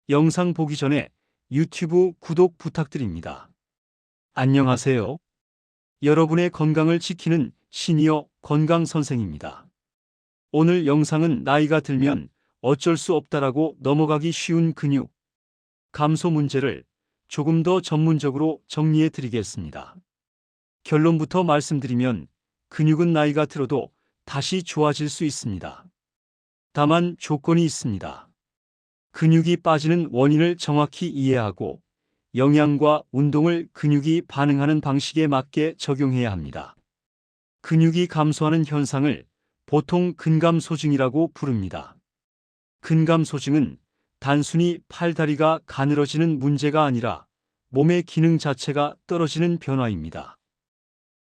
영상 보기 전에 유튜브 구독 부탁드립니다. 안녕하세요. 여러분의 건강을 지키는 시니어 건강 선생입니다. 오늘 영상은 나이가 들면 어쩔 수 없다라고 넘어가기 쉬운 근육 감소 문제를 조금 더 전문적으로 정리해 드리겠습니다. 결론부터 말씀드리면 근육은 나이가 들어도 다시 좋아질 수 있습니다. 다만 조건이 있습니다. 근육이 빠지는 원인을 정확히 이해하고 영양과 운동을 근육이 반응하는 방식에 맞게 적용해야 합니다. 근육이 감소하는 현상을 보통 근감소증이라고 부릅니다. 근감소증은 단순히 팔다리가 가늘어지는 문제가 아니라 몸의 기능 자체가 떨어지는 변화입니다.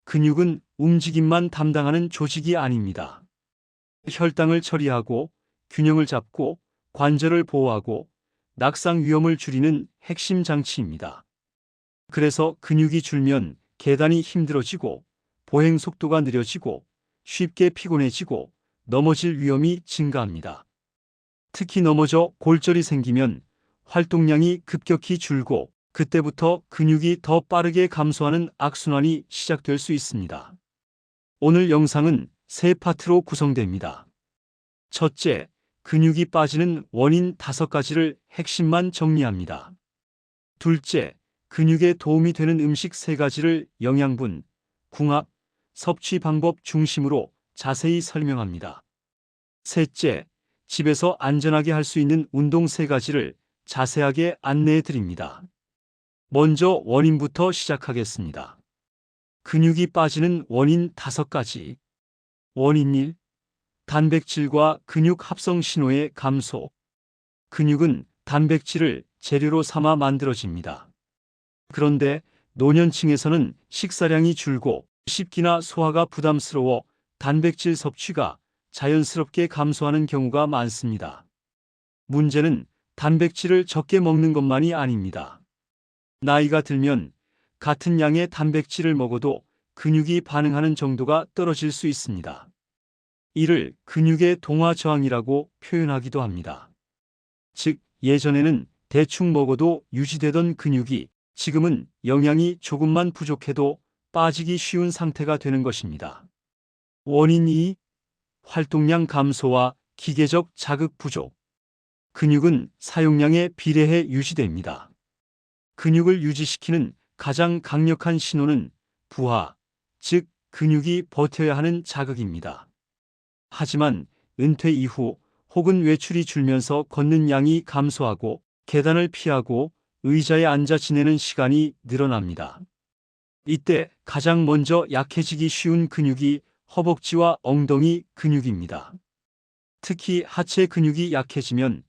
근육은 움직임만 담당하는 조직이 아닙니다. 혈당을 처리하고 균형을 잡고 관절을 보호하고 낙상 위험을 줄이는 핵심 장치입니다. 그래서 근육이 줄면 계단이 힘들어지고 보행 속도가 느려지고 쉽게 피곤해지고 넘어질 위험이 증가합니다. 특히 넘어져 골절이 생기면 활동량이 급격히 줄고 그때부터 근육이 더 빠르게 감소하는 악순환이 시작될 수 있습니다. 오늘 영상은 세 파트로 구성됩니다. 첫째, 근육이 빠지는 원인 5가지를 핵심만 정리합니다. 둘째, 근육에 도움이 되는 음식 3가지를 영양분, 궁합, 섭취 방법 중심으로 자세히 설명합니다. 셋째, 집에서 안전하게 할 수 있는 운동 3가지를 자세하게 안내해 드립니다. 먼저 원인부터 시작하겠습니다. 근육이 빠지는 원인 5가지. 원인 1. 단백질과 근육 합성 신호의 감소. 근육은 단백질을 재료로 삼아 만들어집니다. 그런데 노년층에서는 식사량이 줄고 식기나 소화가 부담스러워 단백질 섭취가 자연스럽게 감소하는 경우가 많습니다. 문제는 단백질을 적게 먹는 것만이 아닙니다. 나이가 들면 같은 양의 단백질을 먹어도 근육이 반응하는 정도가 떨어질 수 있습니다. 이를 근육의 동화 저항이라고 표현하기도 합니다. 즉, 예전에는 대충 먹어도 유지되던 근육이 지금은 영양이 조금만 부족해도 빠지기 쉬운 상태가 되는 것입니다. 원인 2. 활동량 감소와 기계적 자극 부족. 근육은 사용량에 비례해 유지됩니다. 근육을 유지시키는 가장 강력한 신호는 부하, 즉 근육이 버텨야 하는 자극입니다. 하지만 은퇴 이후 혹은 외출이 줄면서 걷는 양이 감소하고 계단을 피하고 의자에 앉아 지내는 시간이 늘어납니다. 이때 가장 먼저 약해지기 쉬운 근육이 허벅지와 엉덩이 근육입니다. 특히 하체 근육이 약해지면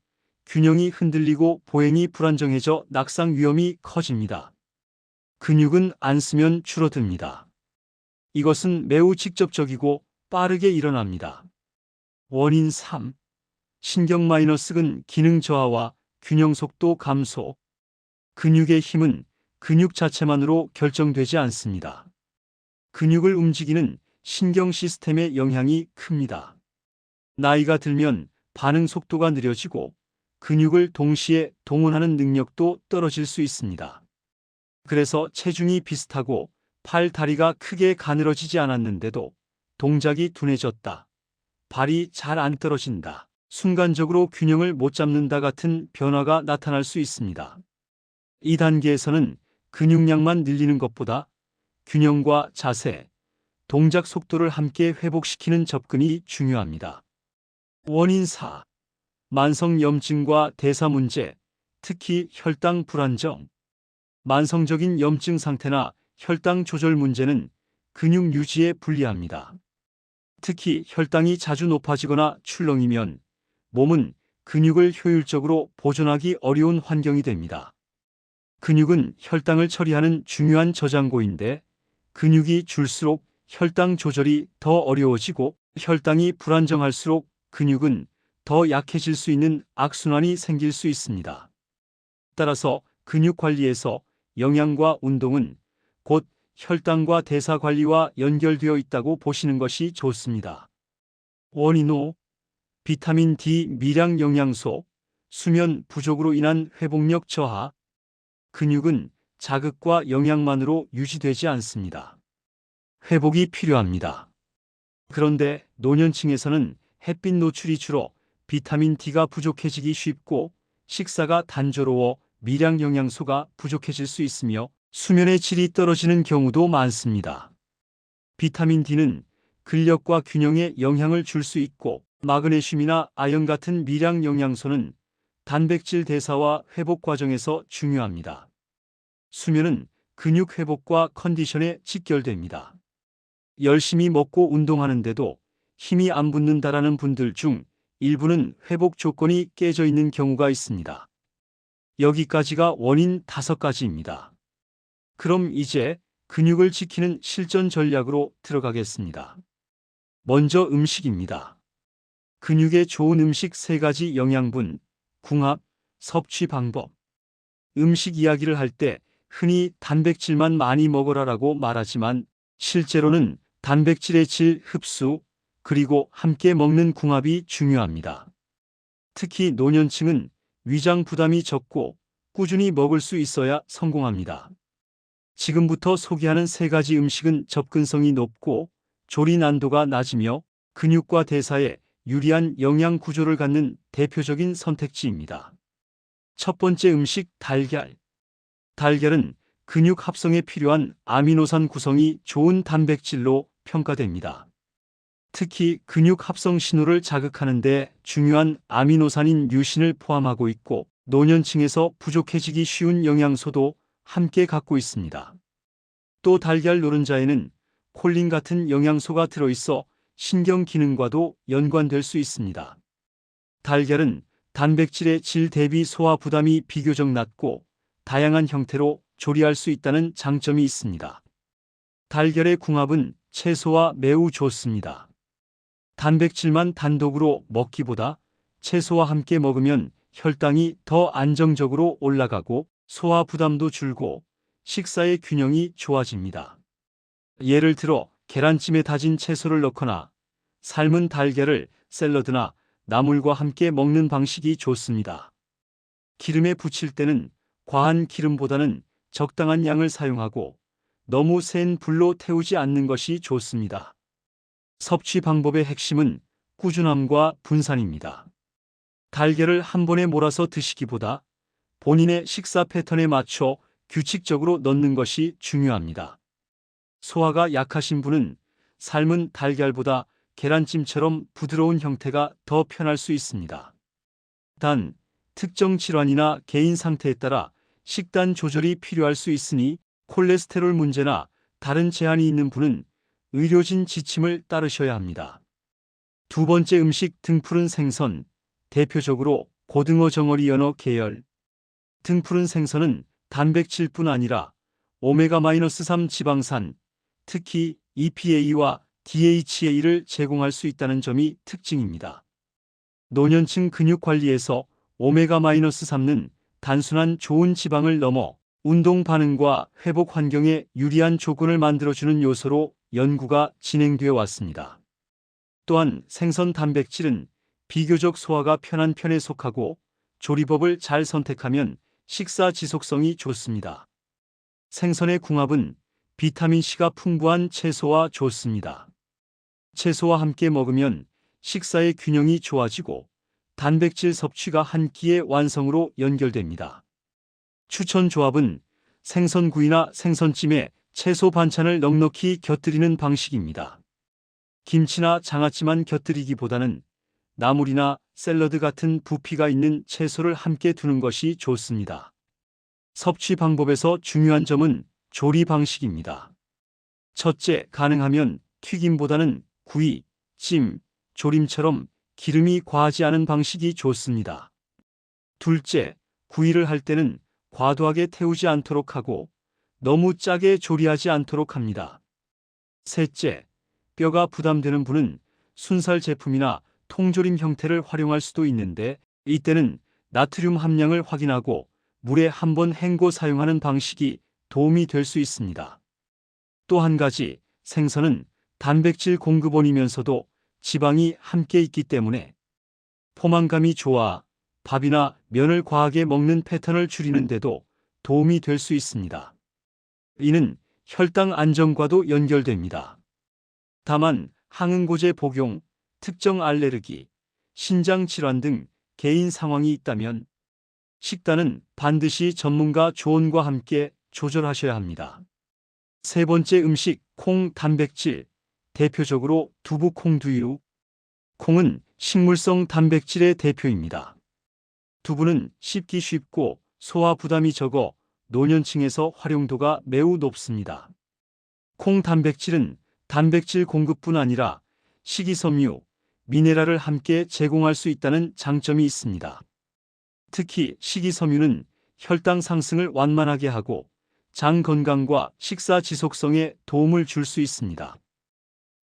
균형이 흔들리고 보행이 불안정해져 낙상 위험이 커집니다. 근육은 안 쓰면 줄어듭니다. 이것은 매우 직접적이고 빠르게 일어납니다. 원인 3. 신경-근 기능 저하와 균형 속도 감소. 근육의 힘은 근육 자체만으로 결정되지 않습니다. 근육을 움직이는 신경 시스템의 영향이 큽니다. 나이가 들면 반응 속도가 느려지고 근육을 동시에 동원하는 능력도 떨어질 수 있습니다. 그래서 체중이 비슷하고 팔, 다리가 크게 가늘어지지 않았는데도 동작이 둔해졌다. 발이 잘 안 떨어진다. 순간적으로 균형을 못 잡는다 같은 변화가 나타날 수 있습니다. 이 단계에서는 근육량만 늘리는 것보다 균형과 자세, 동작 속도를 함께 회복시키는 접근이 중요합니다. 원인 4. 만성 염증과 대사 문제, 특히 혈당 불안정. 만성적인 염증 상태나 혈당 조절 문제는 근육 유지에 불리합니다. 특히 혈당이 자주 높아지거나 출렁이면 몸은 근육을 효율적으로 보존하기 어려운 환경이 됩니다. 근육은 혈당을 처리하는 중요한 저장고인데 근육이 줄수록 혈당 조절이 더 어려워지고 혈당이 불안정할수록 근육은 더 약해질 수 있는 악순환이 생길 수 있습니다. 따라서 근육 관리에서 영양과 운동은 곧 혈당과 대사 관리와 연결되어 있다고 보시는 것이 좋습니다. 원인 5. 비타민 D 미량 영양소. 수면 부족으로 인한 회복력 저하, 근육은 자극과 영양만으로 유지되지 않습니다. 회복이 필요합니다. 그런데 노년층에서는 햇빛 노출이 줄어 비타민 D가 부족해지기 쉽고 식사가 단조로워 미량 영양소가 부족해질 수 있으며 수면의 질이 떨어지는 경우도 많습니다. 비타민 D는 근력과 균형에 영향을 줄 수 있고 마그네슘이나 아연 같은 미량 영양소는 단백질 대사와 회복 과정에서 중요합니다. 수면은 근육 회복과 컨디션에 직결됩니다. 열심히 먹고 운동하는데도 힘이 안 붙는다라는 분들 중 일부는 회복 조건이 깨져 있는 경우가 있습니다. 여기까지가 원인 5가지입니다. 그럼 이제 근육을 지키는 실전 전략으로 들어가겠습니다. 먼저 음식입니다. 근육에 좋은 음식 3가지 영양분, 궁합, 섭취 방법. 음식 이야기를 할 때 흔히 단백질만 많이 먹어라라고 말하지만 실제로는 단백질의 질, 흡수, 그리고 함께 먹는 궁합이 중요합니다. 특히 노년층은 위장 부담이 적고 꾸준히 먹을 수 있어야 성공합니다. 지금부터 소개하는 3가지 음식은 접근성이 높고 조리 난도가 낮으며 근육과 대사에 유리한 영양 구조를 갖는 대표적인 선택지입니다. 첫 번째 음식 달걀. 달걀은 근육 합성에 필요한 아미노산 구성이 좋은 단백질로 평가됩니다. 특히 근육 합성 신호를 자극하는 데 중요한 아미노산인 류신을 포함하고 있고 노년층에서 부족해지기 쉬운 영양소도 함께 갖고 있습니다. 또 달걀 노른자에는 콜린 같은 영양소가 들어있어 신경 기능과도 연관될 수 있습니다. 달걀은 단백질의 질 대비 소화 부담이 비교적 낮고 다양한 형태로 조리할 수 있다는 장점이 있습니다. 달걀의 궁합은 채소와 매우 좋습니다. 단백질만 단독으로 먹기보다 채소와 함께 먹으면 혈당이 더 안정적으로 올라가고 소화 부담도 줄고 식사의 균형이 좋아집니다. 예를 들어 계란찜에 다진 채소를 넣거나 삶은 달걀을 샐러드나 나물과 함께 먹는 방식이 좋습니다. 기름에 부칠 때는 과한 기름보다는 적당한 양을 사용하고 너무 센 불로 태우지 않는 것이 좋습니다. 섭취 방법의 핵심은 꾸준함과 분산입니다. 달걀을 한 번에 몰아서 드시기보다 본인의 식사 패턴에 맞춰 규칙적으로 넣는 것이 중요합니다. 소화가 약하신 분은 삶은 달걀보다 계란찜처럼 부드러운 형태가 더 편할 수 있습니다. 단, 특정 질환이나 개인 상태에 따라 식단 조절이 필요할 수 있으니 콜레스테롤 문제나 다른 제한이 있는 분은 의료진 지침을 따르셔야 합니다. 두 번째 음식 등푸른 생선, 대표적으로 고등어 정어리 연어 계열. 등푸른 생선은 단백질뿐 아니라 오메가-3 지방산, 특히 EPA와 DHA를 제공할 수 있다는 점이 특징입니다. 노년층 근육 관리에서 오메가-3는 단순한 좋은 지방을 넘어 운동 반응과 회복 환경에 유리한 조건을 만들어주는 요소로 연구가 진행되어 왔습니다. 또한 생선 단백질은 비교적 소화가 편한 편에 속하고 조리법을 잘 선택하면 식사 지속성이 좋습니다. 생선의 궁합은 비타민C가 풍부한 채소와 좋습니다. 채소와 함께 먹으면 식사의 균형이 좋아지고 단백질 섭취가 한 끼의 완성으로 연결됩니다. 추천 조합은 생선구이나 생선찜에 채소 반찬을 넉넉히 곁들이는 방식입니다. 김치나 장아찌만 곁들이기보다는 나물이나 샐러드 같은 부피가 있는 채소를 함께 두는 것이 좋습니다. 섭취 방법에서 중요한 점은 조리 방식입니다. 첫째, 가능하면 튀김보다는 구이, 찜, 조림처럼 기름이 과하지 않은 방식이 좋습니다. 둘째, 구이를 할 때는 과도하게 태우지 않도록 하고 너무 짜게 조리하지 않도록 합니다. 셋째, 뼈가 부담되는 분은 순살 제품이나 통조림 형태를 활용할 수도 있는데 이때는 나트륨 함량을 확인하고 물에 한번 헹궈 사용하는 방식이 도움이 될 수 있습니다. 또 한 가지, 생선은 단백질 공급원이면서도 지방이 함께 있기 때문에 포만감이 좋아 밥이나 면을 과하게 먹는 패턴을 줄이는 데도 도움이 될 수 있습니다. 이는 혈당 안정과도 연결됩니다. 다만 항응고제 복용, 특정 알레르기, 신장 질환 등 개인 상황이 있다면 식단은 반드시 전문가 조언과 함께 조절하셔야 합니다. 세 번째 음식, 콩 단백질, 대표적으로 두부 콩두유. 콩은 식물성 단백질의 대표입니다. 두부는 씹기 쉽고 소화 부담이 적어 노년층에서 활용도가 매우 높습니다. 콩 단백질은 단백질 공급뿐 아니라 식이섬유, 미네랄을 함께 제공할 수 있다는 장점이 있습니다. 특히 식이섬유는 혈당 상승을 완만하게 하고 장 건강과 식사 지속성에 도움을 줄 수 있습니다.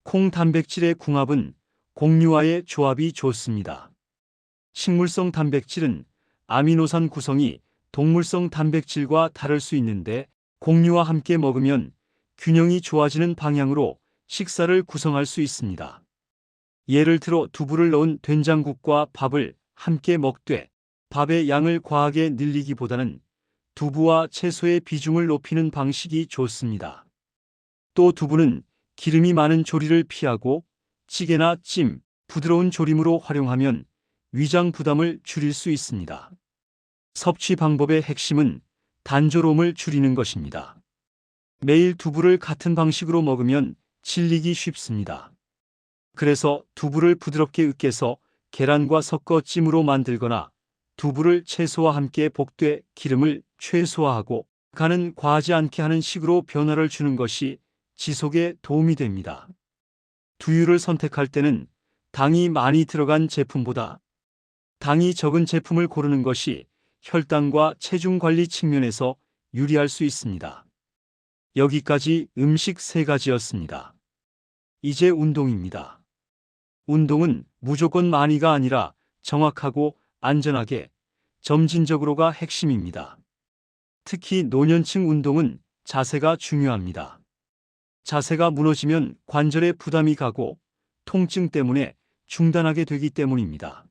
콩 단백질의 궁합은 곡류와의 조합이 좋습니다. 식물성 단백질은 아미노산 구성이 동물성 단백질과 다를 수 있는데 곡류와 함께 먹으면 균형이 좋아지는 방향으로 식사를 구성할 수 있습니다. 예를 들어 두부를 넣은 된장국과 밥을 함께 먹되 밥의 양을 과하게 늘리기보다는 두부와 채소의 비중을 높이는 방식이 좋습니다. 또 두부는 기름이 많은 조리를 피하고 찌개나 찜, 부드러운 조림으로 활용하면 위장 부담을 줄일 수 있습니다. 섭취 방법의 핵심은 단조로움을 줄이는 것입니다. 매일 두부를 같은 방식으로 먹으면 질리기 쉽습니다. 그래서 두부를 부드럽게 으깨서 계란과 섞어 찜으로 만들거나 두부를 채소와 함께 볶되 기름을 최소화하고 간은 과하지 않게 하는 식으로 변화를 주는 것이 지속에 도움이 됩니다. 두유를 선택할 때는 당이 많이 들어간 제품보다 당이 적은 제품을 고르는 것이 혈당과 체중 관리 측면에서 유리할 수 있습니다. 여기까지 음식 3가지였습니다. 이제 운동입니다. 운동은 무조건 많이가 아니라 정확하고 안전하게, 점진적으로가 핵심입니다. 특히 노년층 운동은 자세가 중요합니다. 자세가 무너지면 관절에 부담이 가고 통증 때문에 중단하게 되기 때문입니다.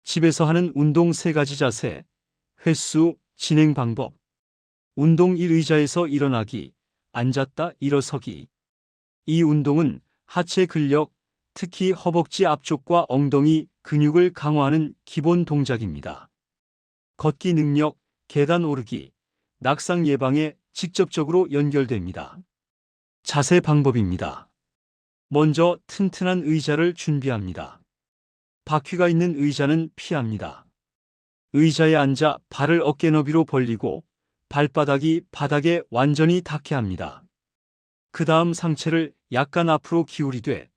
집에서 하는 운동 3가지 자세, 횟수, 진행 방법. 운동 1. 의자에서 일어나기, 앉았다 일어서기. 이 운동은 하체 근력, 특히 허벅지 앞쪽과 엉덩이 근육을 강화하는 기본 동작입니다. 걷기 능력, 계단 오르기, 낙상 예방에 직접적으로 연결됩니다. 자세 방법입니다. 먼저 튼튼한 의자를 준비합니다. 바퀴가 있는 의자는 피합니다. 의자에 앉아 발을 어깨 너비로 벌리고 발바닥이 바닥에 완전히 닿게 합니다. 그 다음 상체를 약간 앞으로 기울이되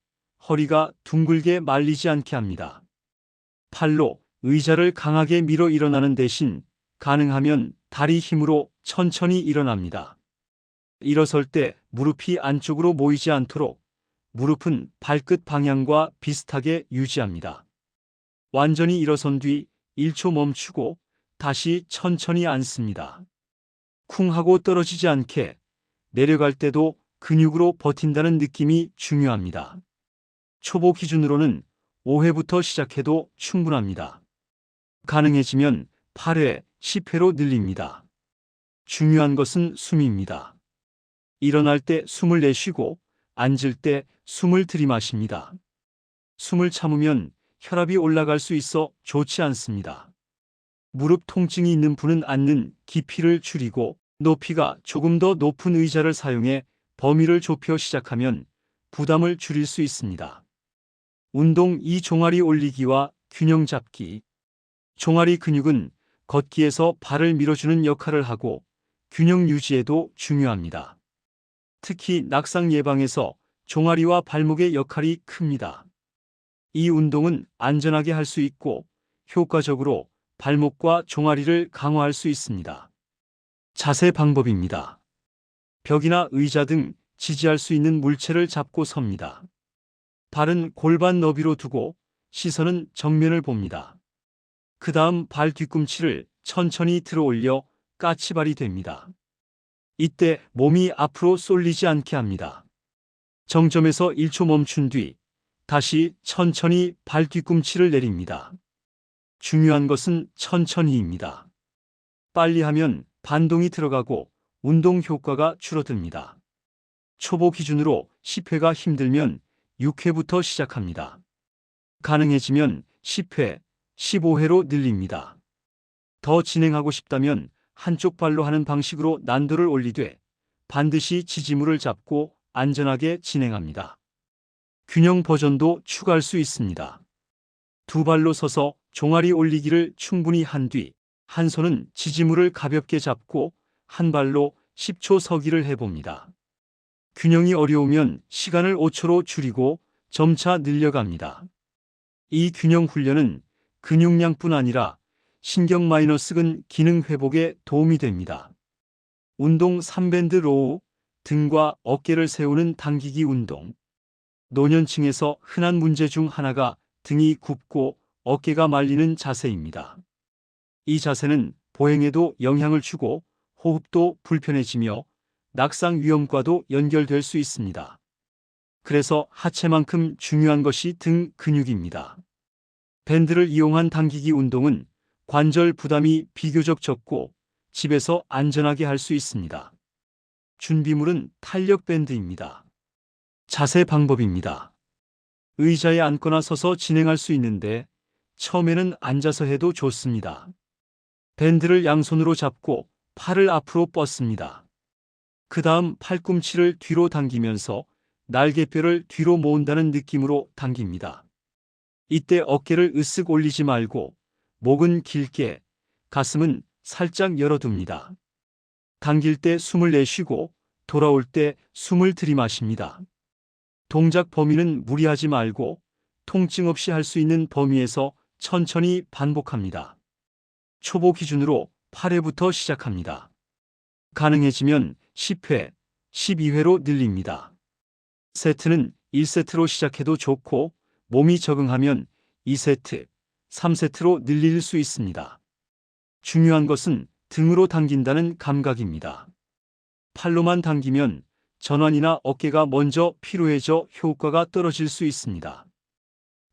허리가 둥글게 말리지 않게 합니다. 팔로 의자를 강하게 밀어 일어나는 대신 가능하면 다리 힘으로 천천히 일어납니다. 일어설 때 무릎이 안쪽으로 모이지 않도록 무릎은 발끝 방향과 비슷하게 유지합니다. 완전히 일어선 뒤 1초 멈추고 다시 천천히 앉습니다. 쿵 하고 떨어지지 않게 내려갈 때도 근육으로 버틴다는 느낌이 중요합니다. 초보 기준으로는 5회부터 시작해도 충분합니다. 가능해지면 8회, 10회로 늘립니다. 중요한 것은 숨입니다. 일어날 때 숨을 내쉬고 앉을 때 숨을 들이마십니다. 숨을 참으면 혈압이 올라갈 수 있어 좋지 않습니다. 무릎 통증이 있는 분은 앉는 깊이를 줄이고 높이가 조금 더 높은 의자를 사용해 범위를 좁혀 시작하면 부담을 줄일 수 있습니다. 운동 2. 종아리 올리기와 균형 잡기. 종아리 근육은 걷기에서 발을 밀어주는 역할을 하고 균형 유지에도 중요합니다. 특히 낙상 예방에서 종아리와 발목의 역할이 큽니다. 이 운동은 안전하게 할 수 있고 효과적으로 발목과 종아리를 강화할 수 있습니다. 자세 방법입니다. 벽이나 의자 등 지지할 수 있는 물체를 잡고 섭니다. 발은 골반 너비로 두고 시선은 정면을 봅니다. 그 다음 발 뒤꿈치를 천천히 들어 올려 까치발이 됩니다. 이때 몸이 앞으로 쏠리지 않게 합니다. 정점에서 1초 멈춘 뒤 다시 천천히 발 뒤꿈치를 내립니다. 중요한 것은 천천히입니다. 빨리 하면 반동이 들어가고 운동 효과가 줄어듭니다. 초보 기준으로 10회가 힘들면 6회부터 시작합니다. 가능해지면 10회, 15회로 늘립니다. 더 진행하고 싶다면 한쪽 발로 하는 방식으로 난도를 올리되 반드시 지지물을 잡고 안전하게 진행합니다. 균형 버전도 추가할 수 있습니다. 두 발로 서서 종아리 올리기를 충분히 한 뒤 한 손은 지지물을 가볍게 잡고 한 발로 10초 서기를 해봅니다. 균형이 어려우면 시간을 5초로 줄이고 점차 늘려갑니다. 이 균형 훈련은 근육량뿐 아니라 신경 마이너스근 기능 회복에 도움이 됩니다. 운동 3밴드 로우, 등과 어깨를 세우는 당기기 운동. 노년층에서 흔한 문제 중 하나가 등이 굽고 어깨가 말리는 자세입니다. 이 자세는 보행에도 영향을 주고 호흡도 불편해지며 낙상 위험과도 연결될 수 있습니다. 그래서 하체만큼 중요한 것이 등 근육입니다. 밴드를 이용한 당기기 운동은 관절 부담이 비교적 적고 집에서 안전하게 할 수 있습니다. 준비물은 탄력 밴드입니다. 자세 방법입니다. 의자에 앉거나 서서 진행할 수 있는데 처음에는 앉아서 해도 좋습니다. 밴드를 양손으로 잡고 팔을 앞으로 뻗습니다. 그 다음 팔꿈치를 뒤로 당기면서 날개뼈를 뒤로 모은다는 느낌으로 당깁니다. 이때 어깨를 으쓱 올리지 말고 목은 길게, 가슴은 살짝 열어둡니다. 당길 때 숨을 내쉬고 돌아올 때 숨을 들이마십니다. 동작 범위는 무리하지 말고 통증 없이 할 수 있는 범위에서 천천히 반복합니다. 초보 기준으로 8회부터 시작합니다. 가능해지면 10회, 12회로 늘립니다. 세트는 1세트로 시작해도 좋고 몸이 적응하면 2세트, 3세트로 늘릴 수 있습니다. 중요한 것은 등으로 당긴다는 감각입니다. 팔로만 당기면 전완이나 어깨가 먼저 피로해져 효과가 떨어질 수 있습니다.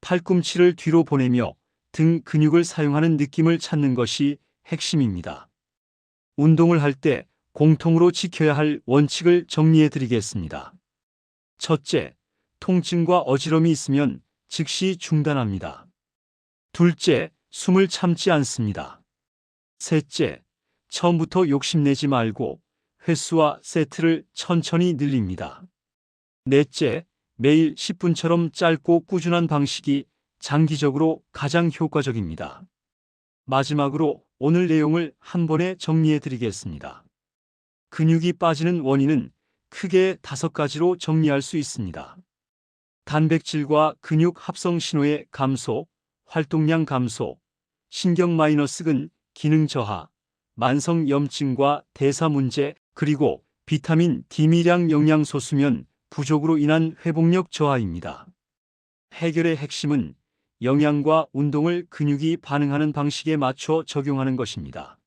팔꿈치를 뒤로 보내며 등 근육을 사용하는 느낌을 찾는 것이 핵심입니다. 운동을 할 때 공통으로 지켜야 할 원칙을 정리해 드리겠습니다. 첫째, 통증과 어지럼이 있으면 즉시 중단합니다. 둘째, 숨을 참지 않습니다. 셋째, 처음부터 욕심내지 말고 횟수와 세트를 천천히 늘립니다. 넷째, 매일 10분처럼 짧고 꾸준한 방식이 장기적으로 가장 효과적입니다. 마지막으로 오늘 내용을 한 번에 정리해 드리겠습니다. 근육이 빠지는 원인은 크게 5가지로 정리할 수 있습니다. 단백질과 근육 합성 신호의 감소, 활동량 감소, 신경 마이너스근 기능 저하, 만성 염증과 대사 문제, 그리고 비타민 D 미량 영양소 수면 부족으로 인한 회복력 저하입니다. 해결의 핵심은 영양과 운동을 근육이 반응하는 방식에 맞춰 적용하는 것입니다.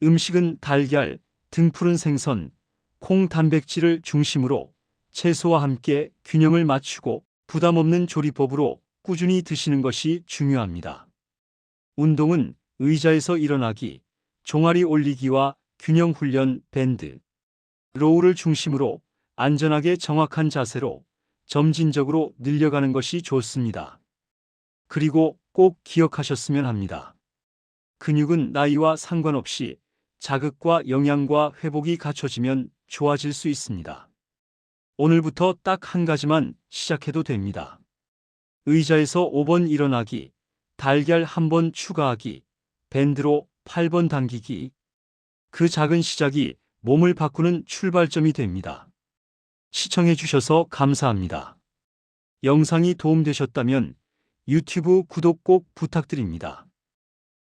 음식은 달걀, 등푸른 생선, 콩 단백질을 중심으로 채소와 함께 균형을 맞추고 부담 없는 조리법으로 꾸준히 드시는 것이 중요합니다. 운동은 의자에서 일어나기, 종아리 올리기와 균형 훈련 밴드, 로우를 중심으로 안전하게 정확한 자세로 점진적으로 늘려가는 것이 좋습니다. 그리고 꼭 기억하셨으면 합니다. 근육은 나이와 상관없이 자극과 영양과 회복이 갖춰지면 좋아질 수 있습니다. 오늘부터 딱 한 가지만 시작해도 됩니다. 의자에서 5번 일어나기, 달걀 1번 추가하기, 밴드로 8번 당기기. 그 작은 시작이 몸을 바꾸는 출발점이 됩니다. 시청해 주셔서 감사합니다. 영상이 도움되셨다면 유튜브 구독 꼭 부탁드립니다.